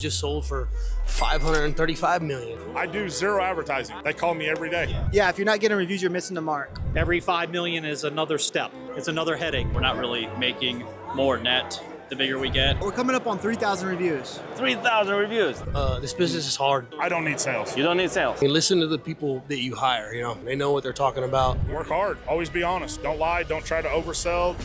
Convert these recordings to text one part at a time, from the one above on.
Just sold for $535 million. I do zero advertising. They call me every day. Yeah, if you're not getting reviews, you're missing the mark. Every 5 million is another step. It's another headache. We're not really making more net the bigger we get. We're coming up on 3,000 reviews. 3,000 reviews. This business is hard. I don't need sales. You don't need sales. Listen to the people that you hire. They know what they're talking about. Work hard. Always be honest. Don't lie. Don't try to oversell.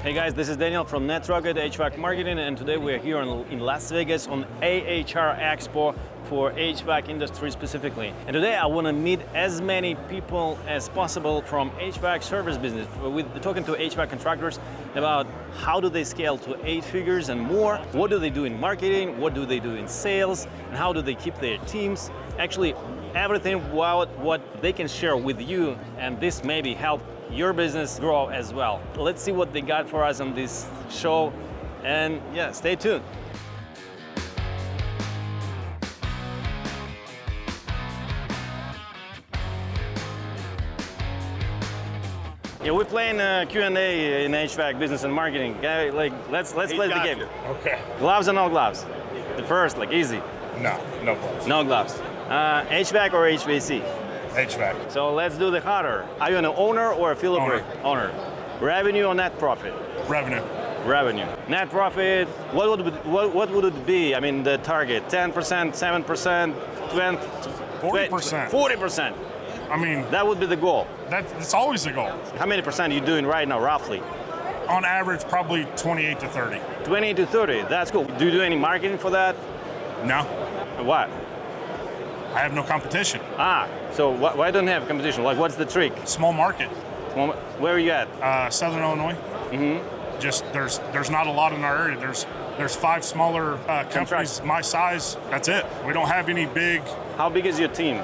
Hey guys, this is Daniel from Netrocket HVAC Marketing, and today we're here in Las Vegas on AHR Expo for HVAC industry specifically. And today I want to meet as many people as possible from HVAC service business. We're talking to HVAC contractors about how do they scale to 8 figures and more, what do they do in marketing, what do they do in sales, and how do they keep their teams. Actually, everything about what they can share with you, and this maybe help your business grow as well. Let's see what they got for us on this show, and yeah, stay tuned. Yeah, we're playing Q&A in HVAC business and marketing. Let's play the game. Okay. Gloves or no gloves? The first, easy. No gloves. No gloves. HVAC or HVAC? HVAC. So let's do the harder. Are you an owner or a affiliate? Owner. Revenue or net profit? Revenue. Revenue. Net profit, what would it be? I mean, the target, 10%, 7%, 20%? 40%. 40%. I mean, that would be the goal. That's always the goal. How many percent are you doing right now, roughly? On average, probably 28 to 30. 20 to 30, that's cool. Do you do any marketing for that? No. What? I have no competition. So why don't you have competition? What's the trick? Small market. Where are you at? Southern Illinois. Mm-hmm. Just there's not a lot in our area. There's 5 smaller companies my size. That's it. We don't have any big. How big is your team?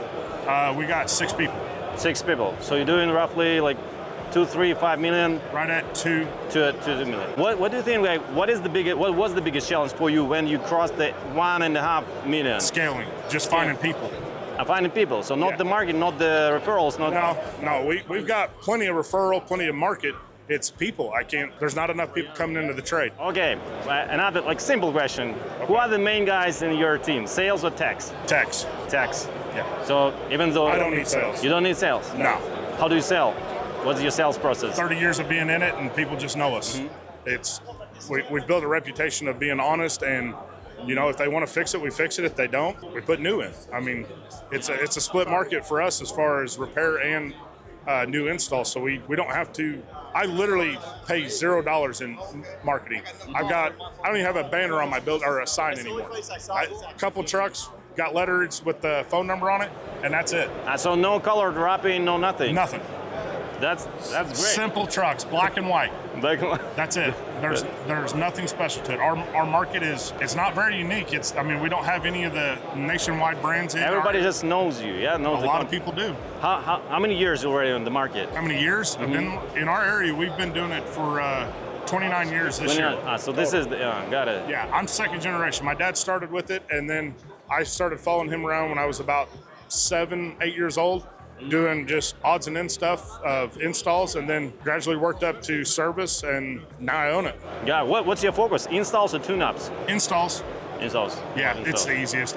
We got 6 people. 6 people. So you're doing roughly 2, 3, 5 million. Right at 2. 2 million. What do you think? What was the biggest challenge for you when you crossed the 1.5 million? Scaling. Just finding people. Finding people. So not the market, not the referrals. No. We've got plenty of referral, plenty of market. It's people. There's not enough people coming into the trade. Okay. Another simple question. Okay. Who are the main guys in your team? Sales or techs? Techs. Yeah. So even though I don't need sales. You don't need sales? No. How do you sell? What's your sales process? 30 years of being in it, and people just know us. Mm-hmm. We've built a reputation of being honest, and if they want to fix it, we fix it. If they don't, we put new in. I mean, it's a split market for us as far as repair and new install. So we don't have to. I literally pay $0 in marketing. I don't even have a banner on my build or a sign anymore. A couple trucks got letters with the phone number on it, and that's it. So no color dropping, no nothing. Nothing. That's great. Simple trucks, black and white. That's it. There's nothing special to it. Our market it's not very unique. We don't have any of the nationwide brands. Everybody just knows you. Yeah, knows a lot of people do. How many years already in the market? How many years? Mm-hmm. In our area, we've been doing it for 29 years this year. So this is got it. Yeah, I'm second generation. My dad started with it, and then I started following him around when I was about 7, 8 years old, doing just odds and ends stuff of installs, and then gradually worked up to service, and now I own it. Yeah, what's your focus? Installs or tune-ups? Installs. Yeah, it's the easiest.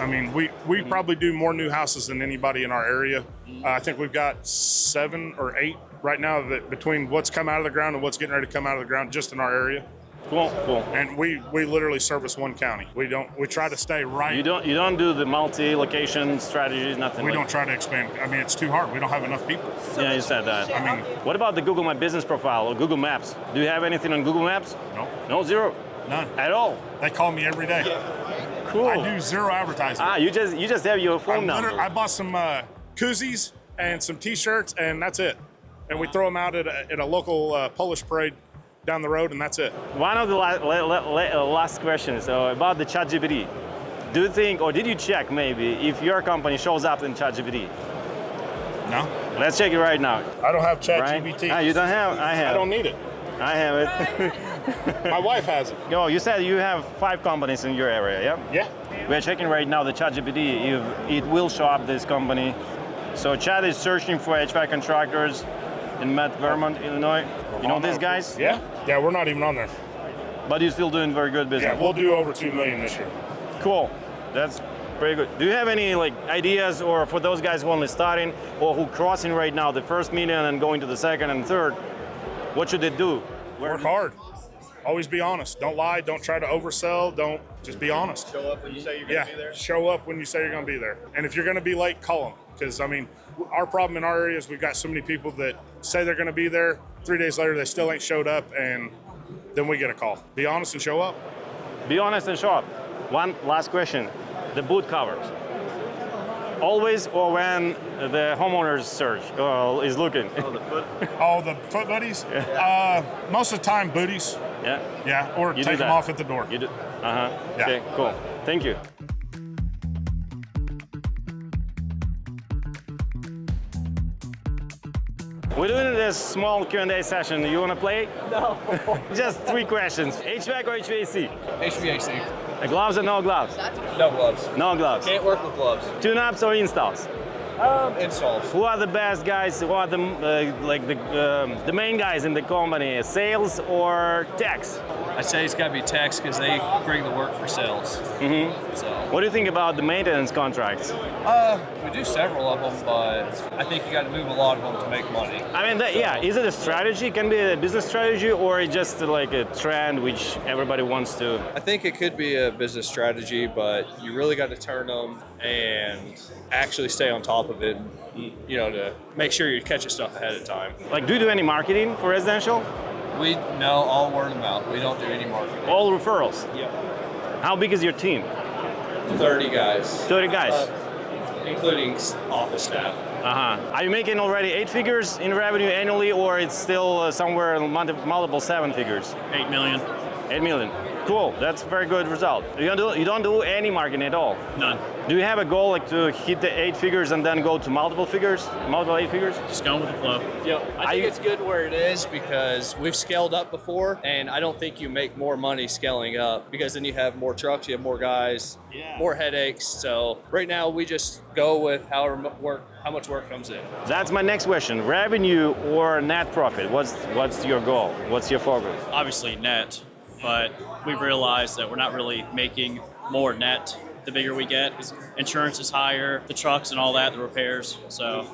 We probably do more new houses than anybody in our area. I think we've got 7 or 8 right now between what's come out of the ground and what's getting ready to come out of the ground just in our area. Cool. And we literally service one county. We try to stay right. You don't do the multi-location strategies, nothing. We don't try to expand. It's too hard. We don't have enough people. Yeah, you said that. What about the Google My Business profile or Google Maps? Do you have anything on Google Maps? No. No, zero. None at all. They call me every day. Cool. I do zero advertising. You just have your phone number. I bought some koozies and some T-shirts, and that's it. And we throw them out at a local Polish parade down the road, and that's it. One of the last questions about the ChatGPT. Do you think, or did you check maybe, if your company shows up in ChatGPT? No. Let's check it right now. I don't have ChatGPT. Right? You don't have? I have. I don't need it. I have it. My wife has it. No, you said you have 5 companies in your area, yeah? Yeah. We're checking right now the ChatGPT, if it will show up this company. So Chat is searching for HVAC contractors. in Matt, Vermont, Illinois. You know these guys? Yeah. Yeah, we're not even on there. But you're still doing very good business. Yeah, we'll do over $2 million this year. Cool. That's pretty good. Do you have any ideas, or for those guys who are only starting or who crossing right now the first million and going to the second and third, what should they do? Work hard. Always be honest. Don't lie. Don't try to oversell. Don't, just be honest. Show up when you say you're going to be there. Show up when you say you're going to be there. And if you're going to be late, call them. Because, I mean, our problem in our area is we've got so many people that say they're going to be there. 3 days later, they still ain't showed up, and then we get a call. Be honest and show up. Be honest and show up. One last question. The boot covers. Always or when the homeowner's search is looking? Oh, the foot buddies? Most of the time, booties. Yeah. Yeah, or You take do them that. off at the door. You do? Yeah. Okay, cool. Thank you. We're doing this small Q&A session. You want to play? No. Just 3 questions. HVAC or HVAC? HVAC. Gloves or no gloves? No gloves. No gloves. Can't work with gloves. Tune-ups or installs? Installs. Who are the best guys? Who are the the main guys in the company? Sales or techs? I say it's got to be techs because they bring the work for sales. Mm-hmm. So What do you think about the maintenance contracts? we do several of them, but I think you got to move a lot of them to make money. I mean, is it a strategy? Can be a business strategy, or it's just like a trend which everybody wants to? I think it could be a business strategy, but you really got to turn them and actually stay on top of it. You know, to make sure you're catching stuff ahead of time. Like, do you do any marketing for residential? We know all word of mouth. We don't do any marketing. All referrals. Yep. How big is your team? 30 guys. 30 guys. Including office staff. Are you making already 8 figures in revenue annually, or it's still somewhere in multiple 7 figures? 8 million. 8 million. Cool. That's a very good result. You don't do any marketing at all. None. Do you have a goal like to hit the 8 figures and then go to multiple 8 figures? Just going with the flow. I think it's good where it is because we've scaled up before, and I don't think you make more money scaling up because then you have more trucks, you have more guys, more headaches. So right now we just go with how much work comes in. That's my next question. Revenue or net profit? What's your goal? What's your focus? Obviously net, but we've realized that we're not really making more net the bigger we get, because insurance is higher, the trucks and all that, the repairs. So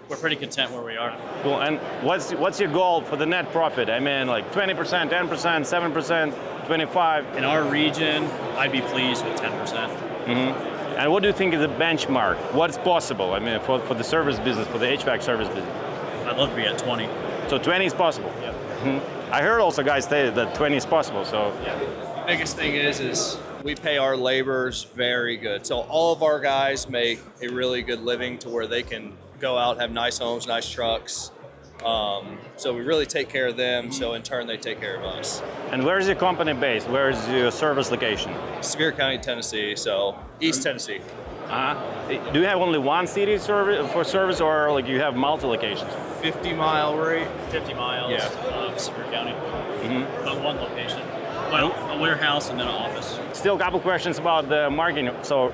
we're pretty content where we are. Cool. And what's your goal for the net profit? I mean, like 20%, 10%, 7%, 25%? In our region, I'd be pleased with 10%. Mm-hmm. And what do you think is the benchmark? What's possible? I mean, for the service business, for the HVAC service business? I'd love to be at 20. So 20 is possible? Yep. Mm-hmm. I heard also guys say that 20 is possible, so. Yeah. Biggest thing is we pay our laborers very good. So all of our guys make a really good living to where they can go out, have nice homes, nice trucks. So we really take care of them, so in turn they take care of us. And where is your company based? Where is your service location? Sevier County, Tennessee, so East Tennessee. Do you have only one city for service, or like you have multi locations? 50-mile rate. 50 miles of Sevier County. Mm-hmm. But one location. Well, a warehouse and then an office. Still a couple questions about the marketing. So,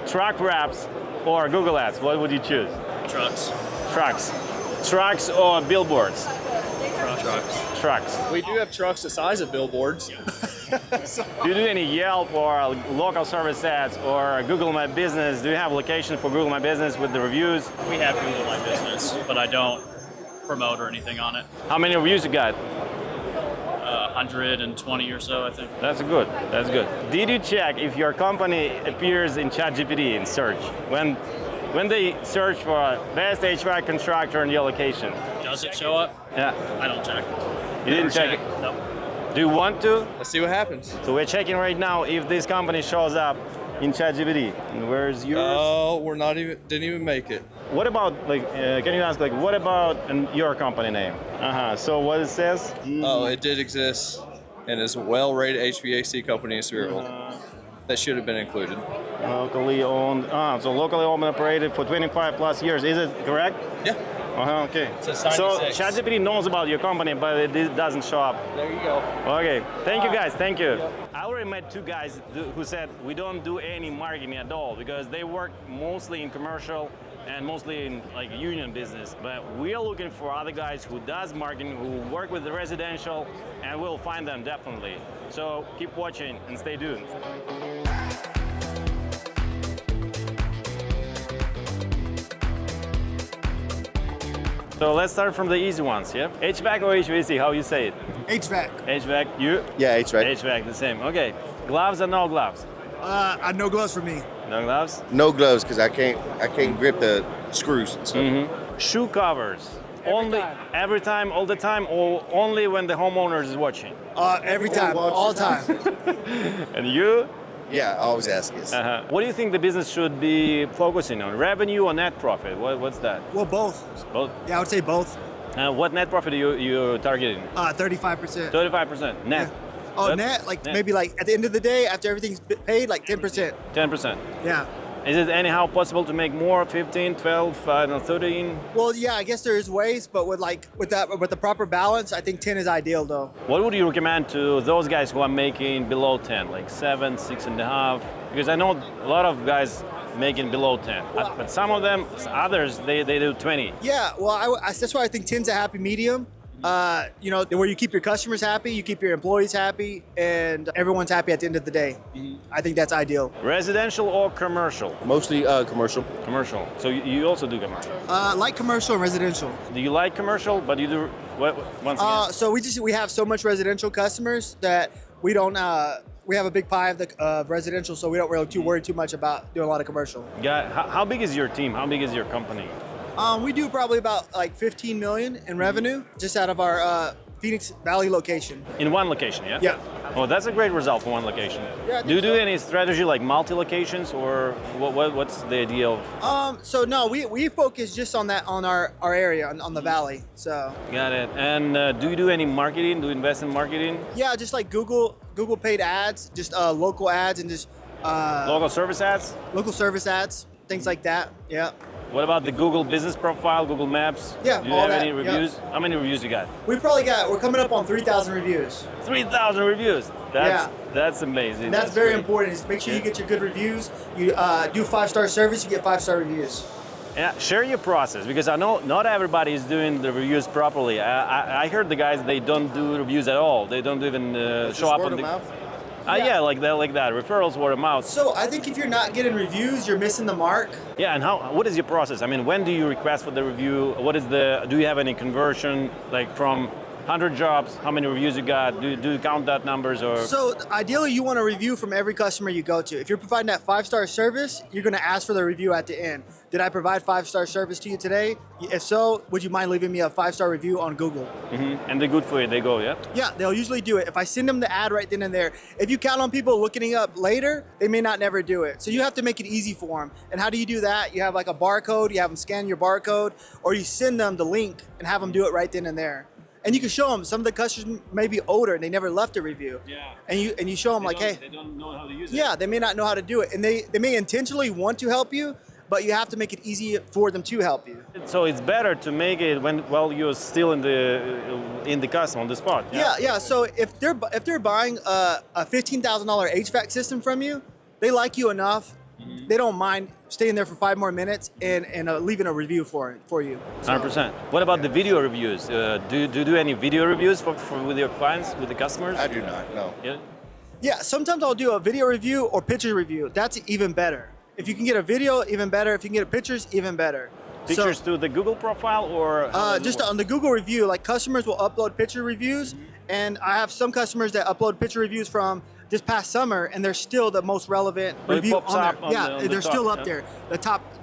truck wraps or Google Ads, what would you choose? Trucks. Trucks or billboards? Trucks. We do have trucks the size of billboards. Do you do any Yelp or local service ads or Google My Business? Do you have a location for Google My Business with the reviews? We have Google My Business, but I don't promote or anything on it. How many reviews you got? 120 or so, I think. That's good. Did you check if your company appears in ChatGPT in search? When they search for best HVAC contractor in your location? Does it show up? Yeah. I don't check. You didn't check it? Nope. Do you want to? Let's see what happens. So we're checking right now if this company shows up in ChatGPT. And where's yours? Oh, didn't even make it. What about, can you ask, what about your company name? So what it says? Oh, it did exist, and it's a well-rated HVAC company in Sevierville. That should have been included. Locally owned, so locally owned and operated for 25 plus years. Is it correct? Yeah. Okay. It's So 96. ChatGPT knows about your company, but it doesn't show up. There you go. Okay, thank you guys, thank you. I already met 2 guys who said we don't do any marketing at all because they work mostly in commercial and mostly in like union business. But we are looking for other guys who does marketing, who work with the residential, and we'll find them definitely. So keep watching and stay tuned. So let's start from the easy ones, yeah? HVAC or HVAC, how you say it? HVAC. HVAC, you? Yeah, HVAC. HVAC, the same. Okay, gloves or no gloves? No gloves for me. No gloves? No gloves because I can't grip the screws. So. Shoe covers. time. Every time, all the time, or only when the homeowner is watching? Every time, all the time. And you? Yeah, I always ask this. What do you think the business should be focusing on? Revenue or net profit? What's that? Well, both. Both. Yeah, I would say both. What net profit are you targeting? 35%. 35% net. Yeah. Oh, That's- net? Like maybe like at the end of the day, after everything's paid, like 10%. 10%. Yeah. Is it anyhow possible to make more? 15, 12, I don't know, 13? Well, yeah, I guess there is ways, but with the proper balance, I think 10 is ideal though. What would you recommend to those guys who are making below 10, like 7, 6.5? Because I know a lot of guys making below 10, but some of them, others, they do 20. Yeah, well, that's why I think 10's a happy medium. Where you keep your customers happy, you keep your employees happy, and everyone's happy at the end of the day. I think that's ideal. Residential or commercial? Mostly commercial. Commercial. So you also do commercial. Like commercial and residential. Do you like commercial, but you do what once again? So we have so much residential customers that we don't. We have a big pie of residential, so we don't really worry too much about doing a lot of commercial. Yeah. How big is your team? How big is your company? We do probably about like 15 million in revenue just out of our Phoenix Valley location. In one location, yeah? Yeah. Oh, that's a great result for one location. Yeah, I Do you think do so. any strategy like multi-locations, or what's the idea of? So no, we focus just on our area on the valley. So Got it. And do you do any marketing? Do you invest in marketing? yeah, just like Google paid ads, just local ads and just Local service ads? local service ads, things like that. Yeah. What about the Google business profile, Google Maps? Yeah, Do you all have that, any yeah. reviews? How many reviews you got? We're coming up on 3,000 reviews. 3,000 reviews. That's amazing. And that's very great. important. Is make sure you get your good reviews. You do 5-star service, you get 5-star reviews. Yeah, share your process, because I know not everybody is doing the reviews properly. I heard the guys, they don't do reviews at all. They don't even show up on the mouth. Yeah, like that. Referrals, word of mouth. So I think if you're not getting reviews, you're missing the mark. Yeah, and what is your process? I mean, when do you request for the review? Do you have any conversion, like from 100 jobs, how many reviews you got? Do you count that numbers or? So ideally, you want a review from every customer you go to. If you're providing that 5-star service, you're going to ask for the review at the end. Did I provide 5-star service to you today? If so, would you mind leaving me a 5-star review on Google? And they're good for you, they go, yeah? Yeah, they'll usually do it. If I send them the ad right then and there, if you count on people looking it up later, they may not never do it. So you have to make it easy for them. And how do you do that? You have like a barcode, you have them scan your barcode, or you send them the link and have them do it right then and there. And you can show them, some of the customers may be older and they never left a review. Yeah. And you show them like, hey, They don't know how to use it. yeah, they may not know how to do it. And they may intentionally want to help you, but you have to make it easy for them to help you. So it's better to make it while you're still in the customer on the spot. Yeah. So if they're buying a $15,000 HVAC system from you, they like you enough. They don't mind staying there for 5 more minutes and leaving a review for you. 100%. What about the video reviews? Do you do any video reviews with your clients, with the customers? I do not. No. Yeah. Yeah, sometimes I'll do a video review or picture review. That's even better. If you can get a video, even better. If you can get pictures, even better. Pictures to the Google profile or? Just on the Google review, like customers will upload picture reviews, and I have some customers that upload picture reviews from this past summer, and they're still the most relevant It review pops on up there. on Yeah, the they're top, still up yeah. there.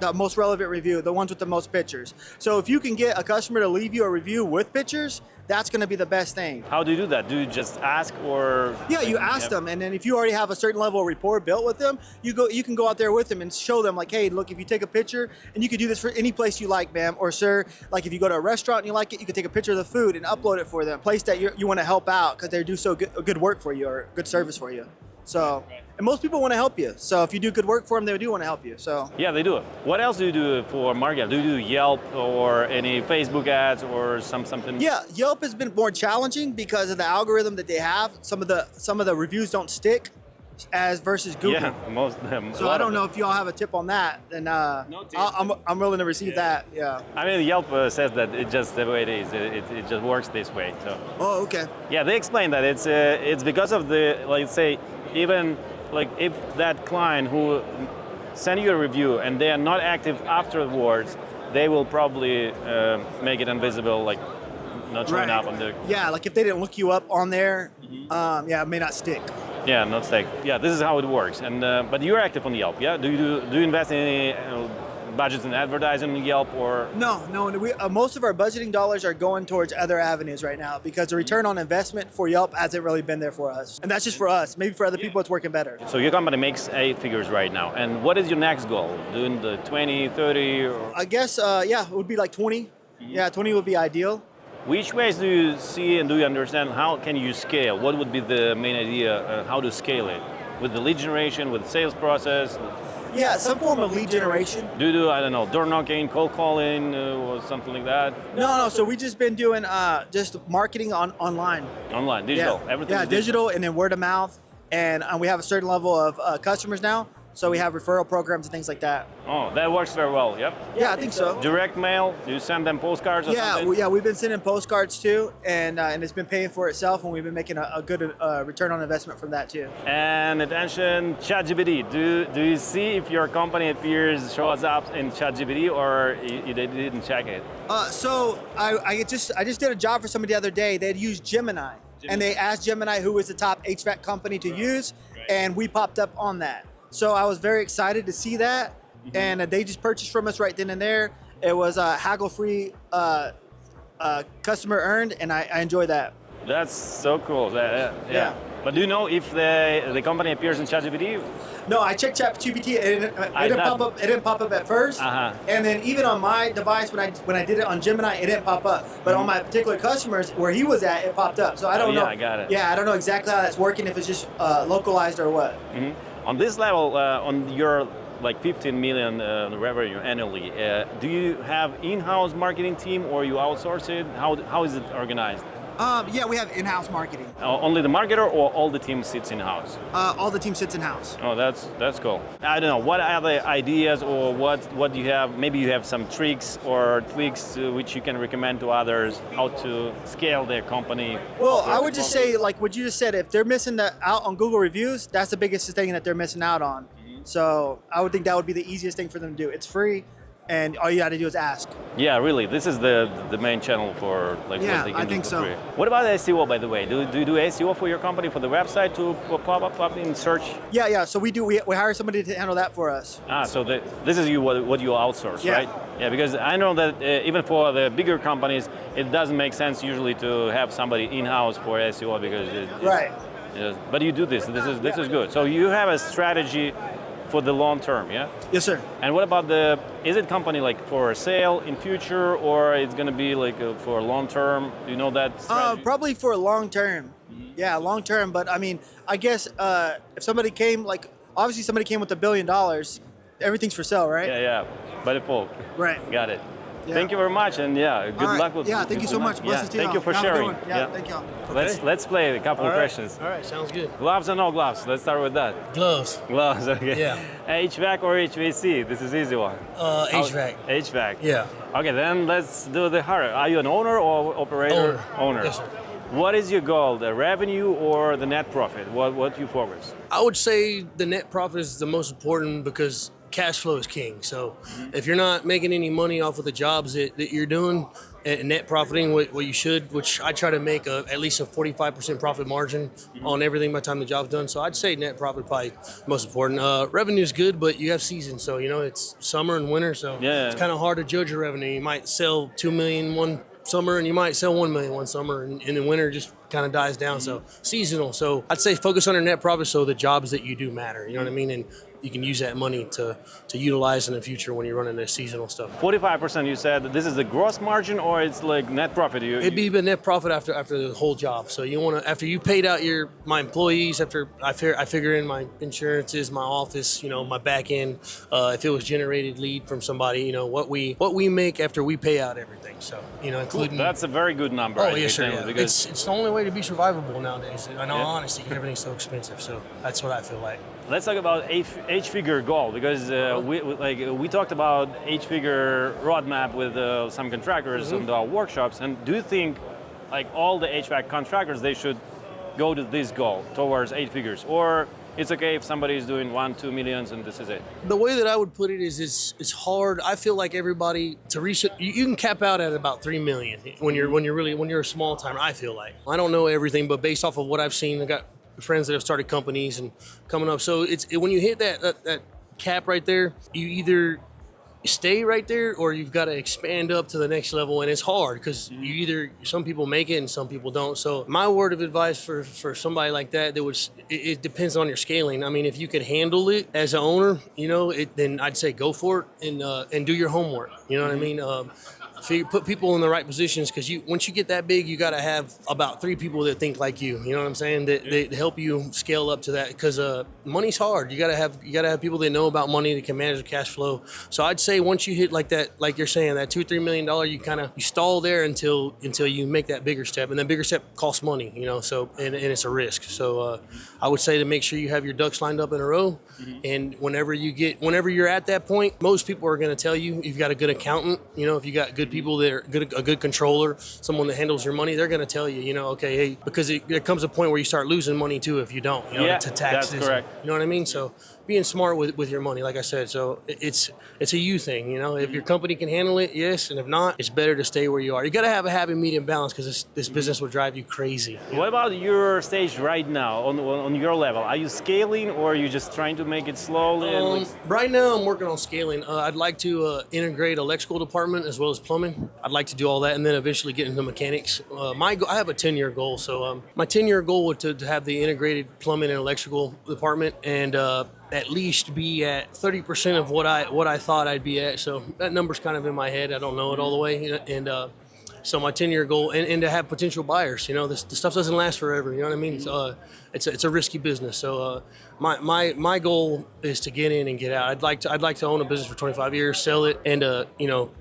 The most relevant review, the ones with the most pictures. So if you can get a customer to leave you a review with pictures, that's going to be the best thing. How do you do that? Do you just ask or? Yeah, you ask them, and then if you already have a certain level of rapport built with them, you can go out there with them and show them like, hey, look, if you take a picture, and you could do this for any place you like, ma'am or sir. Like if you go to a restaurant and you like it, you can take a picture of the food and upload it for them. Place that you want to help out because they do so good work for you or good service for you. So, and most people want to help you. So if you do good work for them, they do want to help you. So Yeah, they do it. What else do you do for market? Do you do Yelp or any Facebook ads or something? yeah, Yelp has been more challenging because of the algorithm that they have. Some of the reviews don't stick. as versus Google. Yeah, most. So I don't know if y'all have a tip on that. Then I'm willing to receive that. Yeah. I mean, Yelp says that it's just the way it is. It just works this way. So. Oh, okay. Yeah, they explain that it's because of the, like, say, even like if that client who send you a review and they are not active afterwards, they will probably make it invisible, like not showing up on the. Yeah, like if they didn't look you up on there, it may not stick. Yeah, not stick. Yeah, this is how it works. And but you're active on Yelp, yeah? Do you invest in any budgets in advertising on Yelp or? No. Most of our budgeting dollars are going towards other avenues right now because the return on investment for Yelp hasn't really been there for us. And that's just for us. Maybe for other people it's working better. So your company makes 8 figures right now. And what is your next goal? Doing the 20, 30? Or? I guess, it would be like 20. Yeah, 20 would be ideal. Which ways do you see and do you understand how can you scale? What would be the main idea how to scale it? With the lead generation, with the sales process? Yeah, some form of lead generation. Do you do, I don't know, door knocking, cold calling, or something like that? No. So we just been doing just marketing online. Online, digital, everything. Yeah, digital and then word of mouth. And we have a certain level of customers now. So we have referral programs and things like that. Oh, that works very well, yep. Yeah, I think so. Direct mail, do you send them postcards or something? Yeah, we've been sending postcards too, and it's been paying for itself, and we've been making a good return on investment from that too. And attention, ChatGPT. Do you see if your company appears, shows up in ChatGPT, or you didn't check it? So I just did a job for somebody the other day. They'd used Gemini, and they asked Gemini who was the top HVAC company to use, and we popped up on that. So I was very excited to see that, and they just purchased from us right then and there. It was a haggle-free customer earned, and I enjoy that. That's so cool. Yeah. But do you know if the company appears in ChatGPT? No, I checked ChatGPT. It didn't pop up at first, and then even on my device when I did it on Gemini, it didn't pop up. But on my particular customers where he was at, it popped up. So I don't know. I got it. Yeah, I don't know exactly how that's working. If it's just localized or what. On this level, on your like 15 million revenue annually, do you have in-house marketing team or you outsource it? How is it organized? Yeah, we have in-house marketing. Only the marketer or all the team sits in-house? All the team sits in-house. Oh, that's cool. I don't know, what are the ideas or what do you have? Maybe you have some tricks or tweaks which you can recommend to others how to scale their company? Well, I would just say, like what you just said, if they're missing out on Google reviews, that's the biggest thing that they're missing out on. So I would think that would be the easiest thing for them to do. It's free. And all you got to do is ask. Yeah, really. This is the main channel for like what they can do. I think so. Free. What about SEO, by the way? Do you do SEO for your company, for the website to pop up in search? Yeah. So we do. We hire somebody to handle that for us. So this is what you outsource, right? Yeah, because I know that even for the bigger companies, it doesn't make sense usually to have somebody in-house for SEO because but you do this. This is good. So you have a strategy for the long term, yeah? Yes, sir. And what about is it company like for a sale in future or it's going to be like for long term? Do you know that strategy? Probably for long term. Yeah, long term. But I mean, I guess if somebody came, obviously somebody came with $1 billion, everything's for sale, right? Yeah. By default. Right. Got it. Yeah. Thank you very much, and good luck with. Yeah, thank you so much. Blessings to you. Thank you for sharing. Thank you. Let's play a couple of questions. All right, sounds good. Gloves or no gloves? Let's start with that. Gloves. Gloves, okay. Yeah. HVAC or HVAC? This is easy one. HVAC. HVAC. Yeah. Okay, then let's do the harder. Are you an owner or operator? Owner. Yes, sir. What is your goal, the revenue or the net profit? What do you focus? I would say the net profit is the most important because cash flow is king. So if you're not making any money off of the jobs that you're doing and net profiting what you should, which I try to make at least a 45% profit margin on everything by the time the job's done. So I'd say net profit probably most important. Revenue's good, but you have seasons. So, it's summer and winter. So it's kind of hard to judge your revenue. You might sell $2 million one summer and you might sell $1 million one summer and in the winter just kind of dies down. So seasonal. So I'd say focus on your net profit so the jobs that you do matter. You know what I mean? And can use that money to utilize in the future when you're running the seasonal stuff. 45%. You said this is the gross margin, or it's like net profit? It'd be the net profit after the whole job. So you want to, after you paid out my employees, after I figure in my insurances, my office, my back end, if it was generated lead from somebody, what we make after we pay out everything. So including that's a very good number. Oh yes, sir. Yeah. Because it's the only way to be survivable nowadays. In all honesty, because everything's so expensive. So that's what I feel like. Let's talk about H-figure goal, because we talked about H-figure roadmap with some contractors in our workshops. And do you think all the HVAC contractors, they should go to this goal towards 8 figures, or it's okay if somebody is doing 1-2 millions and this is it? The way that I would put it is it's hard. I feel like everybody to reach it, you can cap out at about 3 million when you're a small timer. I feel like I don't know everything, but based off of what I've seen, I got friends that have started companies and coming up. So when you hit that cap right there, you either stay right there or you've got to expand up to the next level, and it's hard because some people make it and some people don't. So my word of advice for somebody like that it depends on your scaling. I mean, if you could handle it as an owner, then I'd say go for it and do your homework. You know what I mean? Put people in the right positions, because once you get that big, you got to have about 3 people that think like you. You know what I'm saying? That help you scale up to that, because money's hard. You got to have people that know about money, that can manage the cash flow. So I'd say once you hit like that, like you're saying, that $2-3 million, you stall there until you make that bigger step, and that bigger step costs money. So and it's a risk. So I would say to make sure you have your ducks lined up in a row, and whenever you're at that point, most people are going to tell you, you've got a good accountant. If you got good people that are a good controller, someone that handles your money, they're going to tell you, okay, hey, because there comes a point where you start losing money too if you don't, to taxes. That's correct. You know what I mean? So being smart with your money, like I said, so it's a you thing. If your company can handle it, yes, and if not, it's better to stay where you are. You got to have a happy medium balance, because this business will drive you crazy. What about your stage right now on your level? Are you scaling, or are you just trying to make it slowly? Right now, I'm working on scaling. I'd like to integrate electrical department as well as plumbing. I'd like to do all that, and then eventually get into mechanics. I have a 10-year goal, so my 10-year goal was to have the integrated plumbing and electrical department, and at least be at 30% of what I thought I'd be at. So that number's kind of in my head. I don't know it all the way, and so my 10-year goal, and to have potential buyers. The stuff doesn't last forever. You know what I mean? It's a risky business. So my goal is to get in and get out. I'd like to own a business for 25 years, sell it, and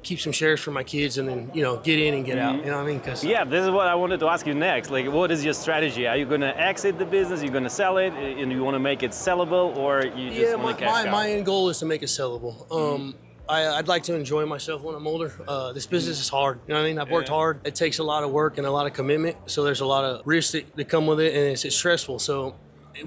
keep some shares for my kids, and then get in and get out. You know what I mean? This is what I wanted to ask you next. What is your strategy? Are you going to exit the business? You're going to sell it, and you want to make it sellable, or you just want to cash out? My end goal is to make it sellable. I'd like to enjoy myself when I'm older. This business is hard. You know what I mean? I've worked hard. It takes a lot of work and a lot of commitment. So there's a lot of risks that come with it, and it's stressful. So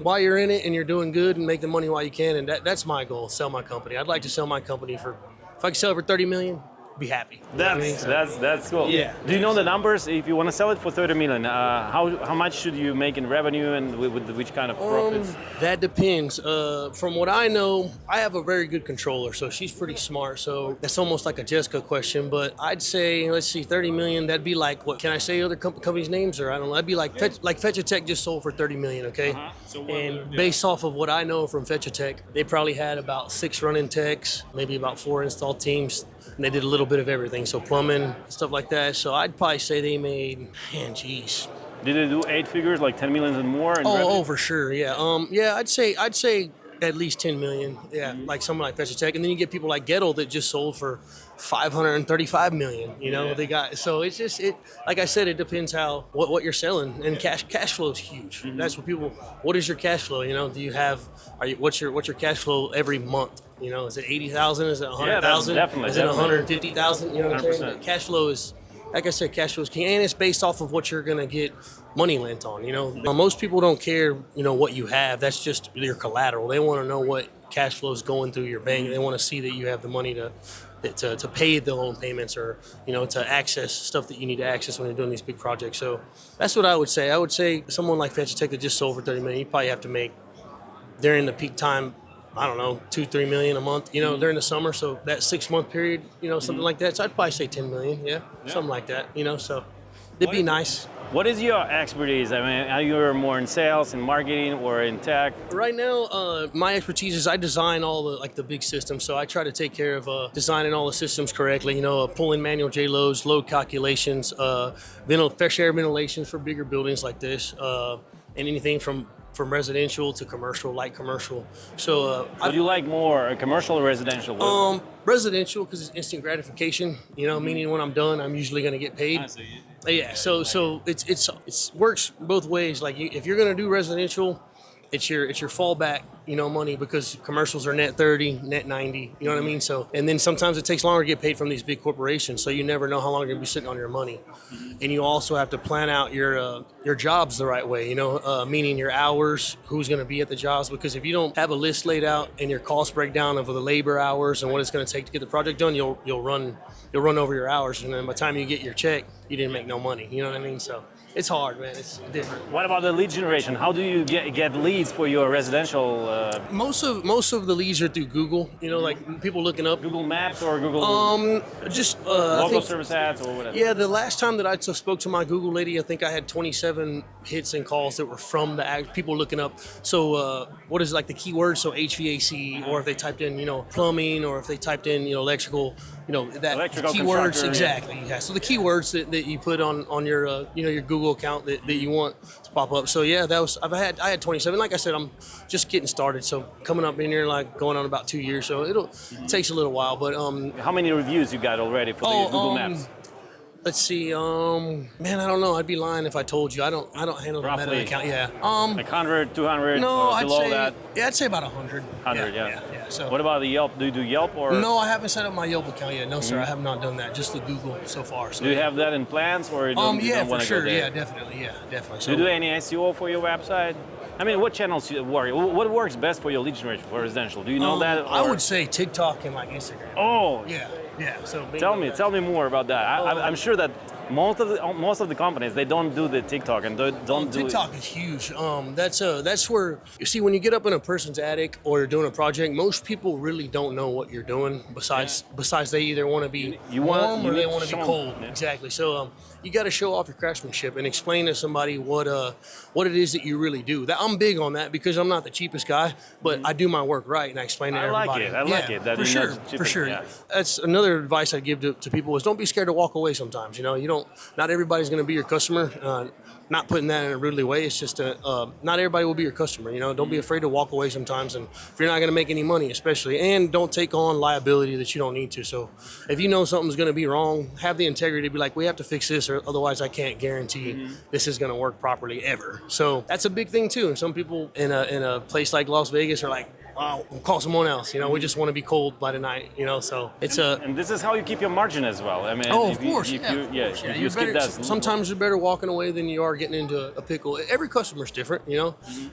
while you're in it and you're doing good and make the money while you can, and that's my goal, sell my company. I'd like to sell my company if I could sell it for $30 million, be happy. That's cool. Yeah. Do you know the numbers? If you want to sell it for $30 million, how much should you make in revenue, and with which kind of profits? That depends. From what I know, I have a very good controller, so she's pretty smart. So that's almost like a Jessica question, but I'd say, let's see, 30 million. That'd be like, what? Can I say other companies' names, or I don't know? That'd be like Fetchatech just sold for 30 million. Okay. And based off of what I know from Fetchatech, they probably had about 6 running techs, maybe about 4 install teams. And they did a little bit of everything, so plumbing, stuff like that. So I'd probably say they made, geez. Did they do 8 figures, like 10 million and more? Oh, for sure, yeah. I'd say at least 10 million. Yeah, like someone like Fetchatech, and then you get people like Gettle that just sold for 535 million. They got, so it's just like I said, it depends what you're selling, and cash flow is huge. That's what people. What is your cash flow? Do you have? What's your cash flow every month? Is it 80,000? Is it 100,000? Definitely. Is it 150,000? You know what I'm saying? 100%. Cash flow is, like I said, cash flow is king, and it's based off of what you're gonna get money lent on. Most people don't care, what you have. That's just your collateral. They want to know what cash flow is going through your bank. They want to see that you have the money to pay the loan payments, or to access stuff that you need to access when you're doing these big projects. So that's what I would say. I would say someone like Fetchatech that just sold for 30 million, you probably have to make during the peak time, I don't know, 2-3 million a month, during the summer. So that 6-month period, something like that. So I'd probably say 10 million, something like that, so it'd be nice. What is your expertise? I mean, are you more in sales, in marketing, or in tech? Right now, my expertise is I design all the big systems. So I try to take care of designing all the systems correctly. Pulling manual J loads, load calculations, fresh air ventilations for bigger buildings like this, and anything from residential to commercial, light commercial. So Would you like more commercial or residential? Residential because it's instant gratification. Meaning when I'm done, I'm usually going to get paid. Yeah. So it's works both ways. Like if you're going to do residential, it's your fallback, money because commercials are net 30, net 90, you know what I mean? So, and then sometimes it takes longer to get paid from these big corporations, so you never know how long you're gonna be sitting on your money. And you also have to plan out your jobs the right way, meaning your hours, who's gonna be at the jobs, because if you don't have a list laid out and your cost breakdown of the labor hours and what it's gonna take to get the project done, you'll run over your hours, and then by the time you get your check, you didn't make no money, you know what I mean? So it's hard, man. It's different. What about the lead generation? How do you get leads for your residential? Most of the leads are through Google. Like people looking up Google Maps or Google local service ads or whatever. Yeah, the last time that I spoke to my Google lady, I think I had 27 hits and calls that were from the people looking up. So what is like the keywords? So HVAC, or if they typed in plumbing, or if they typed in electrical. That Electrical keywords exactly. Yeah. So the keywords that you put on your your Google account that you want to pop up. So yeah, I had 27. Like I said, I'm just getting started. So coming up in here like going on about 2 years. So it takes a little while. But how many reviews you got already for the Google Maps? Let's see. Man, I don't know. I'd be lying if I told you. I don't handle the meta account. Yeah. Like 100, 200. No, below that. Yeah, I'd say about 100. 100. Yeah. So. What about the Yelp? Do you do Yelp or? No, I haven't set up my Yelp account yet. No, sir, I have not done that. Just the Google so far. So. Do you have that in plans, or you don't yeah, want for to sure. go there? Yeah, definitely. Yeah, definitely. So. Do you do any SEO for your website? I mean, what channels work? What works best for your lead generation for residential? Do you know that? Or? I would say TikTok and like Instagram. Oh. Yeah. So tell me more about that. I'm sure that most of the companies, they don't do the TikTok and don't do TikTok is huge. That's where you see when you get up in a person's attic or you're doing a project, most people really don't know what you're doing. Besides they either want to be warm or they want to be cold. Yeah. Exactly. So you got to show off your craftsmanship and explain to somebody what it is that you really do. I'm big on that because I'm not the cheapest guy, but I do my work right and I explain to everybody. I like it. That for sure. Yeah. That's another advice I give to people is don't be scared to walk away sometimes. Not everybody's going to be your customer. Not putting that in a rudely way. It's just not everybody will be your customer. Don't be afraid to walk away sometimes. And if you're not going to make any money, especially, and don't take on liability that you don't need to. So if you know something's going to be wrong, have the integrity to be like, we have to fix this, or otherwise I can't guarantee this is going to work properly ever. So that's a big thing too. And some people in a place like Las Vegas are like, wow, we'll call someone else. We just want to be cold by the night. So it's and this is how you keep your margin as well. I mean, of course. If you skip that. Sometimes you're better walking away than you are getting into a pickle. Every customer's different.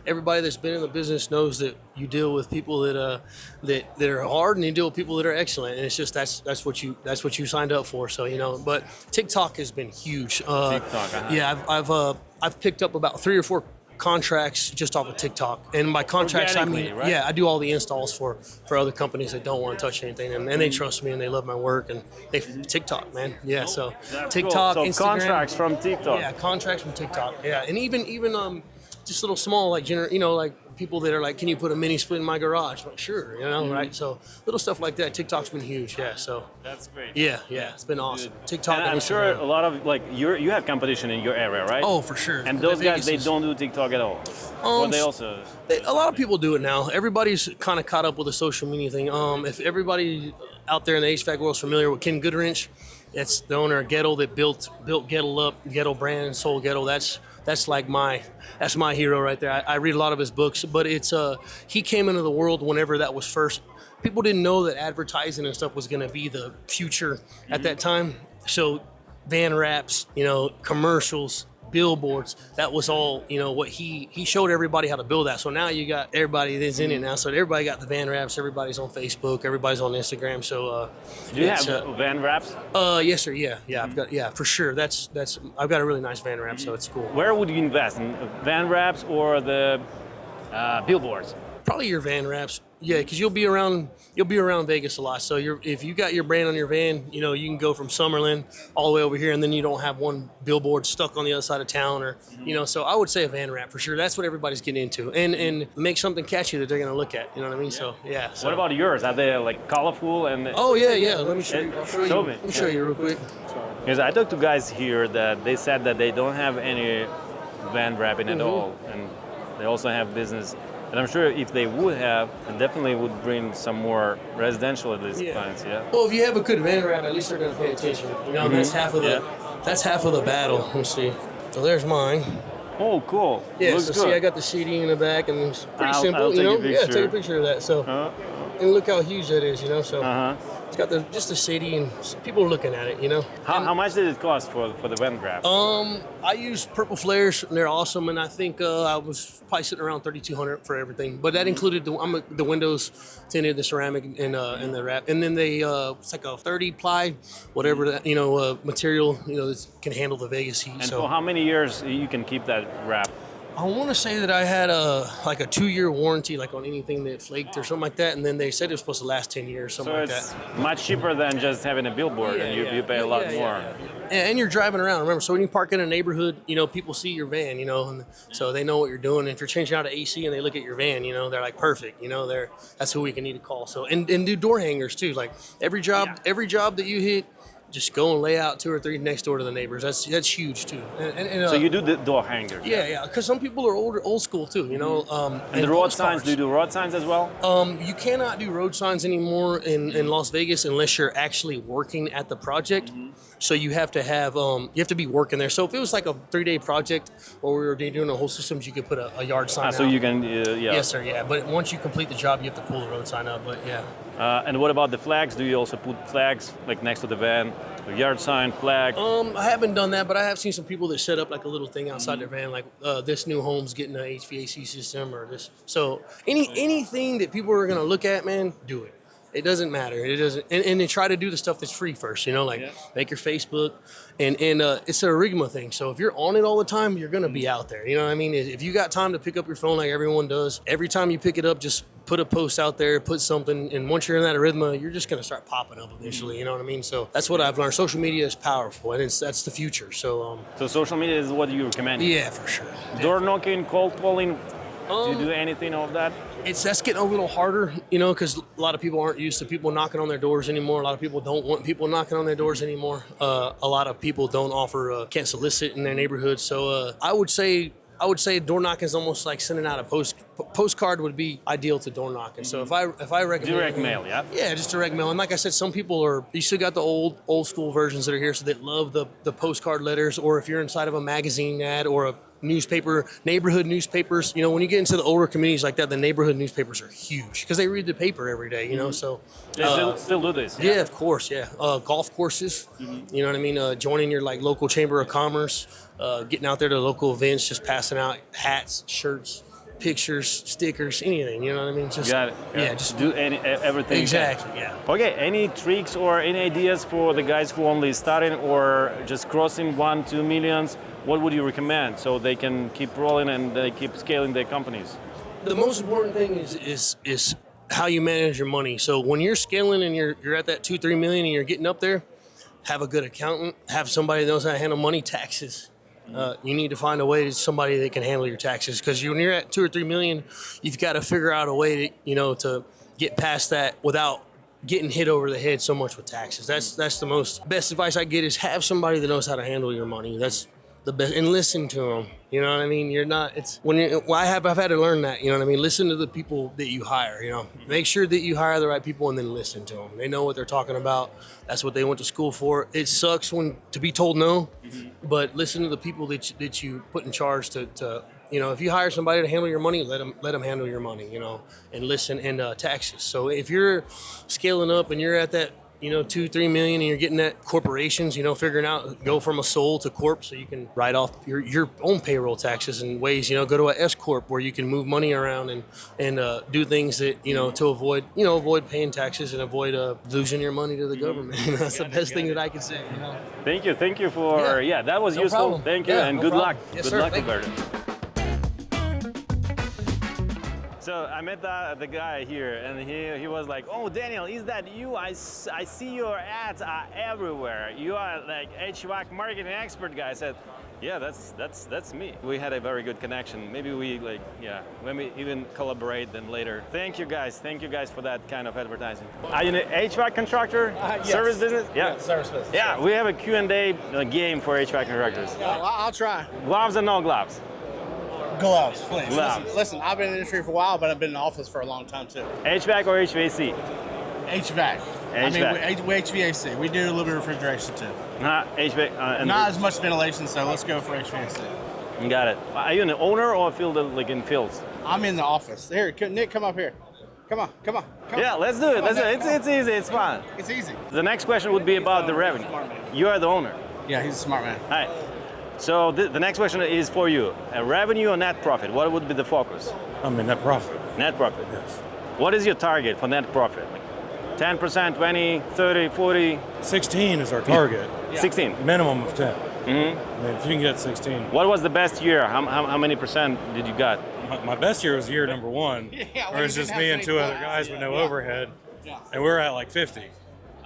Everybody that's been in the business knows that you deal with people that are hard, and you deal with people that are excellent. And it's just that's what you signed up for. So but TikTok has been huge. TikTok. Yeah, I've picked up about 3 or 4 contracts just off of TikTok, and by contracts I mean right? I do all the installs for other companies that don't want to touch anything, and they trust me and they love my work, and they TikTok, man. Yeah, so that's TikTok, cool. So Instagram, contracts from TikTok. Yeah, contracts from TikTok. Yeah, and even just little small like like people that are like, can you put a mini split in my garage? Like, sure, right? So little stuff like that. TikTok's been huge. Yeah, so that's great. Yeah, it's been awesome. TikTok. And I'm sure a lot of you have competition in your area, right? Oh, for sure. And those guys, they don't do TikTok at all. Or they also. A lot of people do it now. Everybody's kind of caught up with the social media thing. If everybody out there in the HVAC world is familiar with Ken Goodrich, that's the owner of Gettle that built Gettle up, Gettle brand, and sold Gettle. That's like my hero right there. I read a lot of his books, but it's he came into the world whenever that was first. People didn't know that advertising and stuff was going to be the future at that time. So van wraps, commercials, billboards, that was all, what he showed everybody how to build that. So now you got everybody that's in it now. So everybody got the van wraps, everybody's on Facebook, everybody's on Instagram. So do you have van wraps? Yes sir, yeah. I've got for sure. That's I've got a really nice van wrap, so it's cool. Where would you invest in van wraps or the billboards? Probably your van wraps. Yeah, because you'll be around Vegas a lot. So if you got your brand on your van, you know, you can go from Summerlin all the way over here, and then you don't have one billboard stuck on the other side of town, or you know. So I would say a van wrap for sure. That's what everybody's getting into, and make something catchy that they're gonna look at. You know what I mean? So yeah. So. What about yours? Are they like colorful and? Oh yeah. Let me show you. Show me. Let me show you real quick. Because I talked to guys here that they said that they don't have any van wrapping at all, and they also have business. And I'm sure if they would have, it definitely would bring some more residential at least clients. Yeah. Well, if you have a good van wrap, at least they're gonna pay attention. You know, that's half of the battle. Let me see. So there's mine. Oh, cool. Yeah. Looks so good. see, I got the CD in the back, and it's pretty simple. I'll you know. take a picture. Yeah, take a picture of that. So, and look how huge that is. You know. So. It's got just the CD, and people are looking at it, you know. How much did it cost for the van wrap? I used purple flares, and they're awesome. And I think I was probably sitting around $3,200 for everything. But that included the windows tinted, the ceramic, and the wrap. And then it's like a 30 ply, whatever that material that can handle the Vegas heat. And for how many years you can keep that wrap? I want to say that I had a 2-year warranty, like on anything that flaked or something like that, and then they said it was supposed to last 10 years, something like that. So it's much cheaper than just having a billboard, and you pay a lot more. And you're driving around. Remember, so when you park in a neighborhood, people see your van, and so they know what you're doing. And if you're changing out an AC and they look at your van, they're like perfect. That's who we can need to call. So and do door hangers too. Like every job that you hit. Just go and lay out 2 or 3 next door to the neighbors. That's huge too. So you do the door hangers? Yeah. Because some people are old school too. And the road signs. Do you do road signs as well? You cannot do road signs anymore in Las Vegas unless you're actually working at the project. So you have to be working there. So if it was like a 3-day project where we were doing the whole systems, you could put a yard sign out. So you can, Yes, sir. Yeah. But once you complete the job, you have to pull the road sign up. But yeah. And what about the flags? Do you also put flags like next to the van, a yard sign, flag? I haven't done that, but I have seen some people that set up like a little thing outside their van, like this new home's getting an HVAC system or this. So anything that people are gonna look at, man, do it. It doesn't matter. It doesn't, and then try to do the stuff that's free first. Make your Facebook, and it's a Rigma thing. So if you're on it all the time, you're gonna be out there. You know what I mean? If you got time to pick up your phone like everyone does, every time you pick it up, just put a post out there, put something, and once you're in that arrhythma, you're just gonna start popping up eventually. You know what I mean? So that's what I've learned. Social media is powerful, and that's the future. So social media is what you recommend? Yeah, for sure. Door knocking, cold calling. Do you do anything of that? That's getting a little harder, because a lot of people aren't used to people knocking on their doors anymore. A lot of people don't want people knocking on their doors anymore. A lot of people don't offer, can't solicit in their neighborhood. So I would say door knocking is almost like sending out a postcard would be ideal to door knocking. So if I recommend direct mail, yeah? Yeah, just direct mail. And like I said, some people you still got the old school versions that are here, so they love the postcard letters, or if you're inside of a magazine ad or a newspaper, neighborhood newspapers, when you get into the older communities like that, the neighborhood newspapers are huge because they read the paper every day, so they still do this. Yeah, of course. Yeah. Golf courses, you know what I mean? Joining your local chamber of commerce, getting out there to local events, just passing out hats, shirts, pictures, stickers, anything, you know what I mean? Just got it. Yeah, just do everything. Exactly. Yeah. Okay, any tricks or any ideas for the guys who only starting or just crossing 1-2 millions? What would you recommend so they can keep rolling and they keep scaling their companies? The most important thing is how you manage your money. So when you're scaling and you're at that 2-3 million and you're getting up there, have a good accountant, have somebody that knows how to handle money, taxes. You need to find a way to somebody that can handle your taxes, because when you're at 2 or 3 million, you've got to figure out a way to get past that without getting hit over the head so much with taxes. That's the best advice I get is have somebody that knows how to handle your money. That's the best, and listen to them. You know what I mean? I've had to learn that. You know what I mean? Listen to the people that you hire. Make sure that you hire the right people, and then listen to them. They know what they're talking about. That's what they went to school for. It sucks to be told no, but listen to the people that you put in charge to. If you hire somebody to handle your money, let them handle your money. And listen and taxes. So if you're scaling up and you're at that 2-3 million and you're getting at corporations, figuring out go from a sole to corp, so you can write off your own payroll taxes in ways, go to a S corp where you can move money around and do things that to avoid paying taxes and avoid losing your money to the government. That's the best thing that I can say. Thank you for that was useful. Problem. Thank you, and good luck. Yes, good sir. luck, Thank Roberto. So I met the guy here, and he was like, "Oh, Daniel, is that you? I see your ads are everywhere. You are like HVAC marketing expert guy." I said, "Yeah, that's me." We had a very good connection. Maybe we when we even collaborate then later. Thank you guys for that kind of advertising. Are you an HVAC contractor? Yes. Service business? Yeah, service business. Yeah, we have a Q&A game for HVAC contractors. I'll try. Gloves and no gloves? Gloves, please. Gloves. Listen, I've been in the industry for a while, but I've been in the office for a long time too. HVAC or HVAC? HVAC. I mean, we HVAC. We do a little bit of refrigeration too. Not HVAC. Not as much ventilation, so let's go for HVAC. Got it. Are you an owner or field in fields? I'm in the office. Here, Nick, come up here. Come on. Yeah, let's do it. It's easy. It's fun. It's easy. The next question would be about the revenue. You are the owner. Yeah, he's a smart man. All right. So the next question is for you. Revenue or net profit? What would be the focus? I mean, net profit. Net profit. Yes. What is your target for net profit? 10%, 20, 30, 40? 16 is our target. 16. Minimum of 10. Mm-hmm. I mean, if you can get 16. What was the best year? How many percent did you got? My best year was year number one, where it was just me and two other guys with no overhead, and we were at like 50,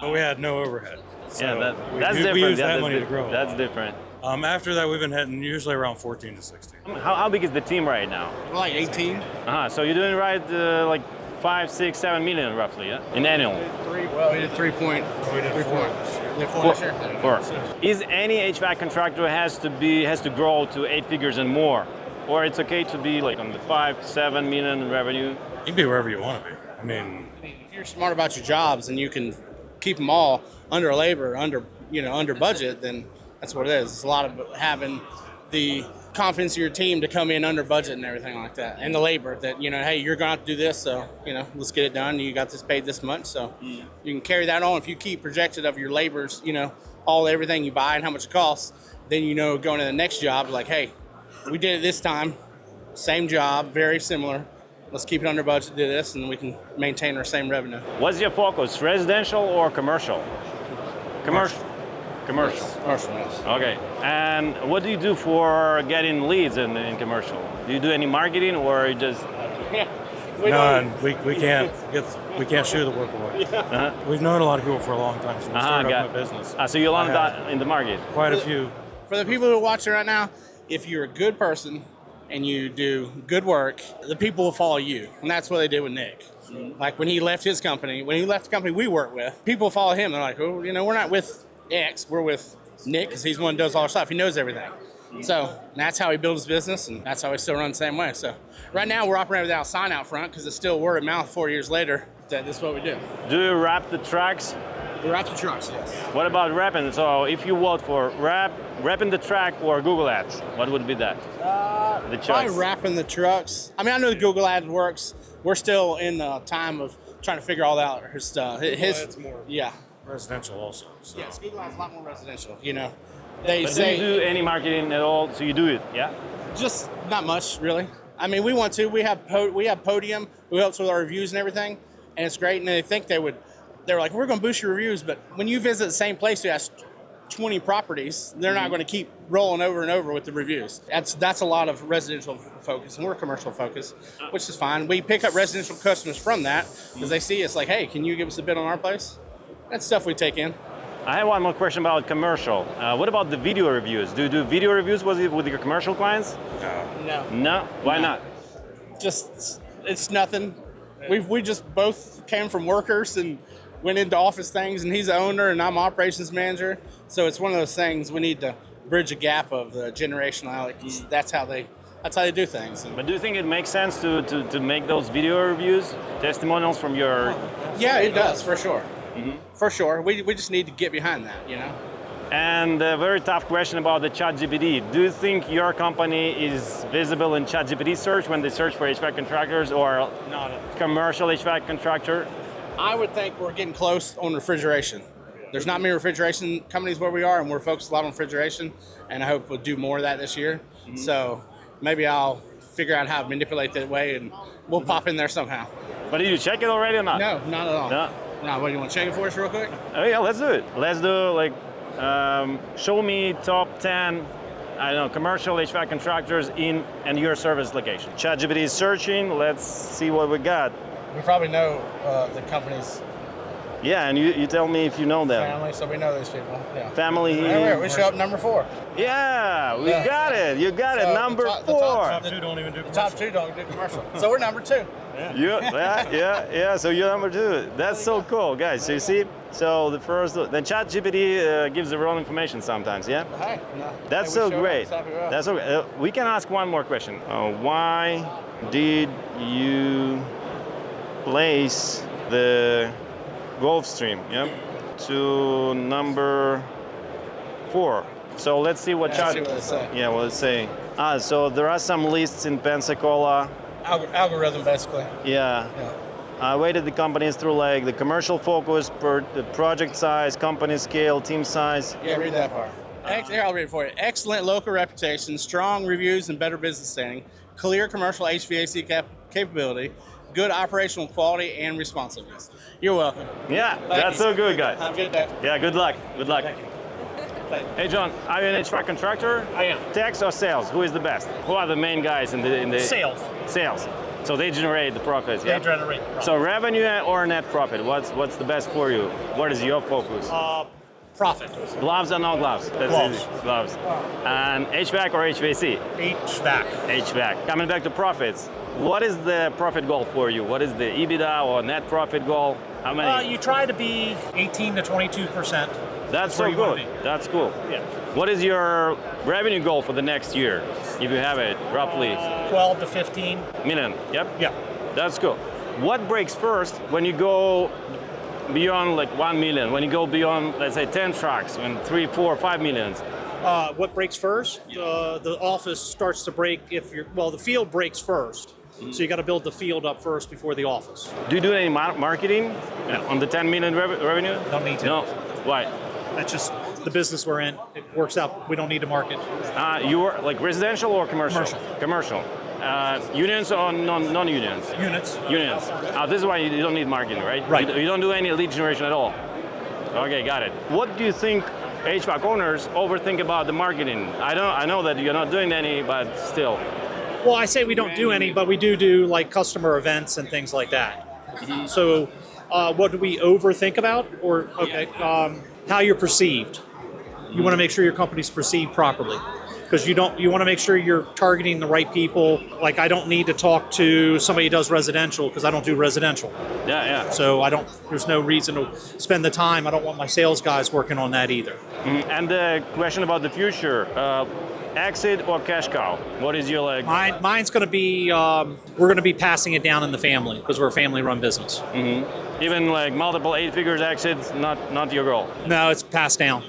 but we had no overhead. So that's different. We used that money to grow. That's different. After that, we've been hitting usually around 14 to 16. How big is the team right now? We're like 18. So you're doing right like 5, 6, 7 million roughly, yeah? In annual? We did 3 point. We did 4. Four. Is any HVAC contractor has to grow to 8 figures and more? Or it's okay to be like on the 5, 7 million in revenue? You can be wherever you want to be. I mean, if you're smart about your jobs and you can keep them all under labor, under budget, then that's what it is. It's a lot of having the confidence of your team to come in under budget and everything like that, and the labor that hey, you're gonna have to do this, so let's get it done. You got this paid this month, so you can carry that on. If you keep projected of your labors, everything you buy and how much it costs, then going to the next job, like, hey, we did it this time, same job, very similar. Let's keep it under budget, do this, and we can maintain our same revenue. What's your focus, residential or commercial? Commercial. Yes. Okay. And what do you do for getting leads in commercial? Do you do any marketing or you just? none. We can't shoo the work away. We've known a lot of people for a long time, so we started up my business. So you learned that in the market? Quite a few. For the people who are watching right now, if you're a good person and you do good work, the people will follow you. And that's what they did with Nick. Like when he left his company, when he left the company we work with, people follow him. They're like, oh, we're not with X, we're with Nick because he's the one who does all our stuff. He knows everything. So that's how he built his business, and that's how he still runs the same way. So right now we're operating without a sign out front because it's still word of mouth 4 years later that this is what we do. Do you wrap the trucks? We wrap the trucks, yes. What about wrapping? So if you vote for wrapping the truck or Google Ads, what would be that? The choice. Probably wrapping the trucks. I mean, I know the Google Ads works. We're still in the time of trying to figure all that out. His stuff. Ads more yeah. residential also. So. Yes, Google Ads a lot more residential. They but say. Do you do any marketing at all? So you do it, yeah? Just not much, really. I mean, we want to. We have Podium who helps with our reviews and everything, and it's great. And they think they were like, we're going to boost your reviews, but when you visit the same place who has 20 properties, they're not going to keep rolling over and over with the reviews. That's a lot of residential focus, and we're commercial focus, which is fine. We pick up residential customers from that because they see it's like, hey, can you give us a bid on our place? That's stuff we take in. I have one more question about commercial. What about the video reviews? Do you do video reviews with your commercial clients? No. No? Why not? Just, it's nothing. We just both came from workers and went into office things, and he's the owner and I'm operations manager. So it's one of those things we need to bridge a gap of the generational. That's how they do things. But do you think it makes sense to make those video reviews, testimonials from your? Yeah, it does, for sure. Mm-hmm. For sure. We just need to get behind that, And a very tough question about the ChatGPT. Do you think your company is visible in ChatGPT search when they search for HVAC contractors or commercial HVAC contractor? I would think we're getting close on refrigeration. There's not many refrigeration companies where we are, and we're focused a lot on refrigeration, and I hope we'll do more of that this year. Mm-hmm. So maybe I'll figure out how to manipulate that way, and we'll pop in there somehow. But did you check it already or not? No, not at all. No, what, do you want to check it for us real quick? Oh yeah, let's do it. Let's do show me top 10 I don't know, commercial HVAC contractors in and your service location. ChatGPT is searching. Let's see what we got. We probably know the company's Yeah, and you tell me if you know them. family, so we know these people. Yeah. Family. There we show up number 4. Yeah, we Yeah. got it. You got it. So Number the 4. Top two don't even do The top 2 don't do commercial. So we're number 2. Yeah. So you're number 2. That's so cool, guys. So you see, so the ChatGPT gives the wrong information sometimes. Yeah. Hey, no. That's Hey, we so showed up. great. It's happy we are. That's so. We can ask one more question. Why did you place the Gulfstream? Yeah. To number 4. So let's see what Yeah, see what they say. Yeah, what it's saying. So there are some lists in Pensacola. Algorithm, basically. Yeah. I weighted the companies through like the commercial focus, the project size, company scale, team size. Yeah, read that part. Here, I'll read it for you. Excellent local reputation, strong reviews and better business standing, clear commercial HVAC capability, good operational quality and responsiveness. You're welcome. Yeah, Thank that's you. so good, guys. Have a good day. Yeah, good luck. Good luck. Thank you. Hey, John, are you an HVAC contractor? I am. Techs or sales? Who is the best? Who are the main guys in the Sales. Sales. So they generate the profits. Yeah. They generate the profit. So revenue or net profit? What's the best for you? What is your focus? Profit. Gloves or no gloves? That's Gloves. easy. Gloves. And HVAC or HVAC? HVAC. HVAC. Coming back to profits, what is the profit goal for you? What is the EBITDA or net profit goal? How many? You try to be 18 to 22%. That's where so you wanna good. be. That's cool. Yeah. What is your revenue goal for the next year, if you have it, roughly? 12 to 15. Million. Yep. Yeah. That's cool. What breaks first when you go beyond like 1 million? When you go beyond, let's say, 10 trucks, when 3, 4, 5 millions? What breaks first? The office starts to break the field breaks first. So you got to build the field up first before the office. Do you do any marketing on the 10 million revenue? Don't need to. No. Why? That's just the business we're in. It works out. We don't need to market. You are like residential or commercial? Commercial. Unions or non-unions? Units. Unions. This is why you don't need marketing, right? Right. You don't do any lead generation at all. Okay, got it. What do you think HVAC owners overthink about the marketing? I know that you're not doing any, but still. Well, I say we don't do any, but we do like customer events and things like that. So what do we overthink about? Or, how you're perceived. You want to make sure your company's perceived properly. Because you want to make sure you're targeting the right people. Like I don't need to talk to somebody who does residential because I don't do residential. Yeah. So there's no reason to spend the time. I don't want my sales guys working on that either. And the question about the future, exit or cash cow? What is your like? Mine's going to be, we're going to be passing it down in the family because we're a family-run business. Even like multiple 8-figures exits, not your goal. No, it's passed down.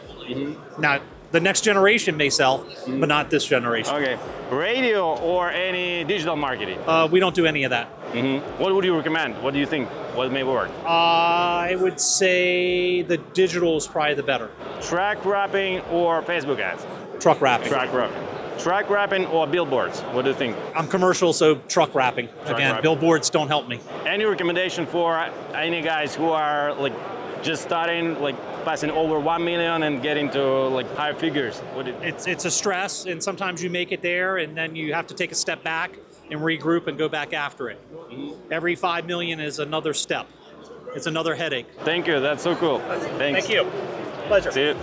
Now, the next generation may sell, but not this generation. Okay. Radio or any digital marketing? We don't do any of that. What would you recommend? What do you think? What may work? I would say the digital is probably the better. Track wrapping or Facebook ads? Truck wrapping. Track wrapping or billboards? What do you think? I'm commercial, so truck wrapping. Again, billboards don't help me. Any recommendation for any guys who are like just starting, like passing over 1 million and getting to like high figures? It's a stress, and sometimes you make it there, and then you have to take a step back and regroup and go back after it. Every 5 million is another step. It's another headache. Thank you. That's so cool. Thanks. Thank you. Pleasure. See you.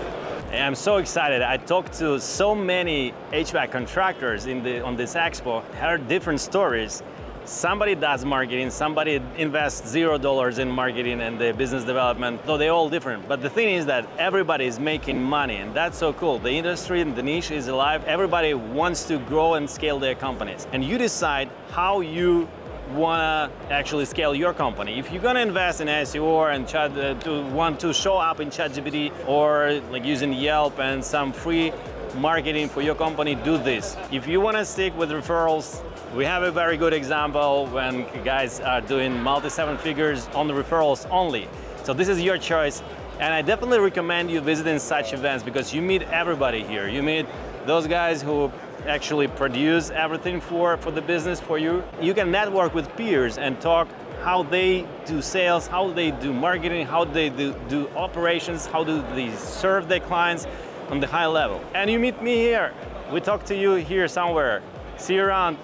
I'm so excited. I talked to so many HVAC contractors on this expo, heard different stories. Somebody does marketing, somebody invests $0 in marketing and the business development, though they're all different. But the thing is that everybody is making money, and that's so cool. The industry and the niche is alive. Everybody wants to grow and scale their companies. And you decide how you want to actually scale your company. If you're going to invest in SEO and want to show up in ChatGPT or like using Yelp and some free marketing for your company, do this. If you want to stick with referrals, we have a very good example when guys are doing multi-7 figures on the referrals only. So this is your choice. And I definitely recommend you visiting such events because you meet everybody here. You meet those guys who actually produce everything for the business for you. You can network with peers and talk how they do sales, how they do marketing, how they do operations, how do they serve their clients on the high level. And you meet me here. We talk to you here somewhere. See you around.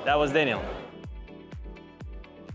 That was Daniel.